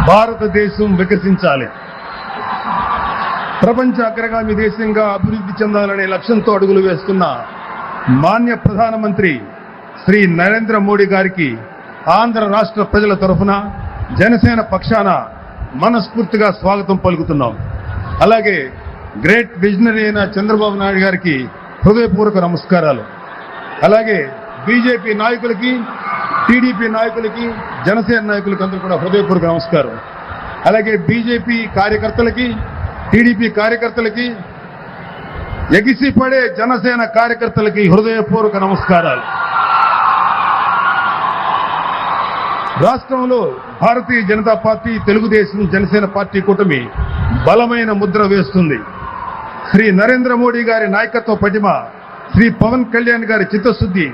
భారతదేశం వికసించాలి, ప్రపంచ అగ్రగామి దేశంగా అభివృద్ధి చెందాలనే లక్ష్యంతో అడుగులు వేస్తున్న మాన్య ప్రధానమంత్రి శ్రీ నరేంద్ర మోడీ గారికి ఆంధ్ర రాష్ట్ర ప్రజల తరఫున జనసేన పక్షాన మనస్ఫూర్తిగా స్వాగతం పలుకుతున్నాం. అలాగే గ్రేట్ విజనరీ అయిన చంద్రబాబు నాయుడు గారికి హృదయపూర్వక నమస్కారాలు. అలాగే బీజేపీ నాయకులకి, టీడీపీ నాయకులకి, జనసేన నాయకులకి అందరూ కూడా హృదయపూర్వక నమస్కారం. అలాగే బీజేపీ కార్యకర్తలకి, టీడీపీ కార్యకర్తలకి, ఎగిసిపడే జనసేన కార్యకర్తలకి హృదయపూర్వక నమస్కారాలు. రాష్ట్రంలో భారతీయ జనతా పార్టీ, తెలుగుదేశం, జనసేన పార్టీ కూటమి బలమైన ముద్ర వేస్తుంది. శ్రీ నరేంద్ర మోడీ గారి నాయకత్వ పటిమ, శ్రీ పవన్ కళ్యాణ్ గారి చిత్తశుద్ధి,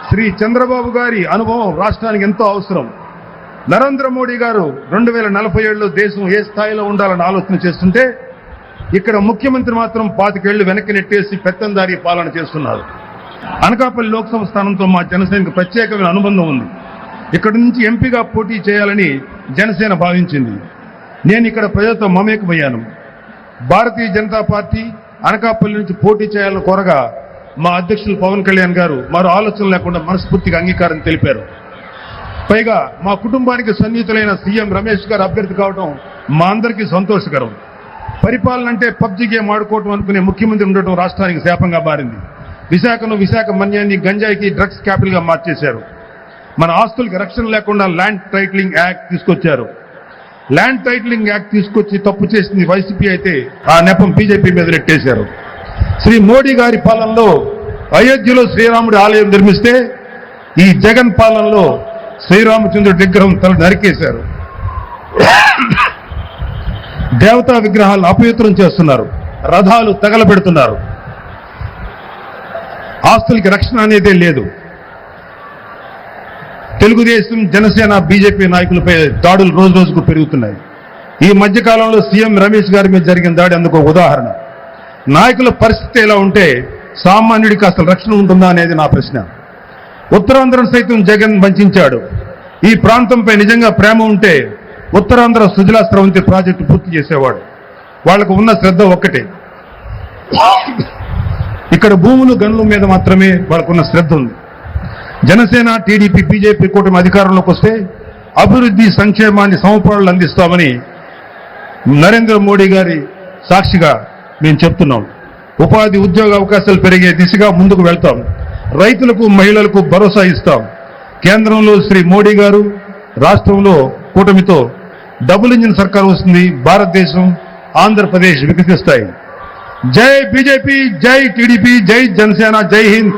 శ్రీ చంద్రబాబు గారి అనుభవం రాష్ట్రానికి ఎంతో అవసరం. నరేంద్ర మోడీ గారు 2047లో దేశం ఏ స్థాయిలో ఉండాలని ఆలోచన చేస్తుంటే, ఇక్కడ ముఖ్యమంత్రి మాత్రం 25 ఏళ్లు వెనక్కి నెట్టేసి పెత్తందారీ పాలన చేస్తున్నారు. అనకాపల్లి లోక్సభ స్థానంతో మా జనసేనకు ప్రత్యేకమైన అనుబంధం ఉంది. ఇక్కడి నుంచి ఎంపీగా పోటీ చేయాలని జనసేన భావించింది. నేను ఇక్కడ ప్రజలతో మమేకమయ్యాను. భారతీయ జనతా పార్టీ అనకాపల్లి నుంచి పోటీ చేయాలని కోరగా మా అధ్యక్షులు పవన్ కళ్యాణ్ గారు మరో ఆలోచన లేకుండా మనస్ఫూర్తిగా అంగీకారం తెలిపారు. పైగా మా కుటుంబానికి సన్నిహితులైన సీఎం రమేష్ గారు అభ్యర్థి కావడం మా అందరికీ సంతోషకరం. పరిపాలన అంటే పబ్జి గేమ్ ఆడుకోవటం అనుకునే ముఖ్యమంత్రి ఉండటం రాష్ట్రానికి శాపంగా మారింది. విశాఖ మన్యాన్ని గంజాయికి డ్రగ్స్ క్యాపిటల్ గా మార్చేశారు. మన ఆస్తులకి రక్షణ లేకుండా ల్యాండ్ టైటిలింగ్ యాక్ట్ తీసుకొచ్చారు. ల్యాండ్ టైటిలింగ్ యాక్ట్ తీసుకొచ్చి తప్పు చేసింది వైసీపీ అయితే ఆ నెపం బీజేపీ మీద నెట్టేశారు. శ్రీ మోడీ గారి పాలనలో అయోధ్యలో శ్రీరాముడి ఆలయం నిర్మిస్తే ఈ జగన్ పాలనలో శ్రీరామచంద్రుడి విగ్రహం తల నరికేశారు. దేవతా విగ్రహాలను అపవిత్రం చేస్తున్నారు, రథాలు తగలబెడుతున్నారు. ఆస్తులకి రక్షణ అనేదే లేదు. తెలుగుదేశం, జనసేన, బీజేపీ నాయకులపై దాడులు రోజు రోజుకు పెరుగుతున్నాయి. ఈ మధ్యకాలంలో సీఎం రమేష్ గారి మీద జరిగిన దాడి అందుకు ఉదాహరణ. నాయకుల పరిస్థితి ఎలా ఉంటే సామాన్యుడికి అసలు రక్షణ ఉంటుందా అనేది నా ప్రశ్న. ఉత్తరాంధ్ర సైతం జగన్ వంచాడు. ఈ ప్రాంతంపై నిజంగా ప్రేమ ఉంటే ఉత్తరాంధ్ర సుజలా స్రవంతి ప్రాజెక్టు పూర్తి చేసేవాడు. వాళ్లకు ఉన్న శ్రద్ధ ఒక్కటే, ఇక్కడ భూములు గనుల మీద మాత్రమే వాళ్ళకున్న శ్రద్ధ ఉంది. జనసేన, టీడీపీ, బీజేపీ కూటమి అధికారంలోకి వస్తే అభివృద్ధి, సంక్షేమాన్ని సమపాళ్లు అందిస్తామని నరేంద్ర మోడీ గారి సాక్షిగా మేము చెప్తున్నాం. ఉపాధి, ఉద్యోగ అవకాశాలు పెరిగే దిశగా ముందుకు వెళ్తాం. రైతులకు, మహిళలకు భరోసా ఇస్తాం. కేంద్రంలో శ్రీ మోడీ గారు, రాష్ట్రంలో కూటమితో డబుల్ ఇంజిన్ సర్కార్ వస్తుంది. భారతదేశం, ఆంధ్రప్రదేశ్ వికసిస్తాయి. జై బీజేపీ, జై టీడీపీ, జై జనసేన, జై హింద్,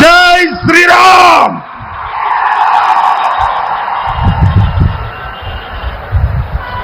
జై శ్రీరామ్.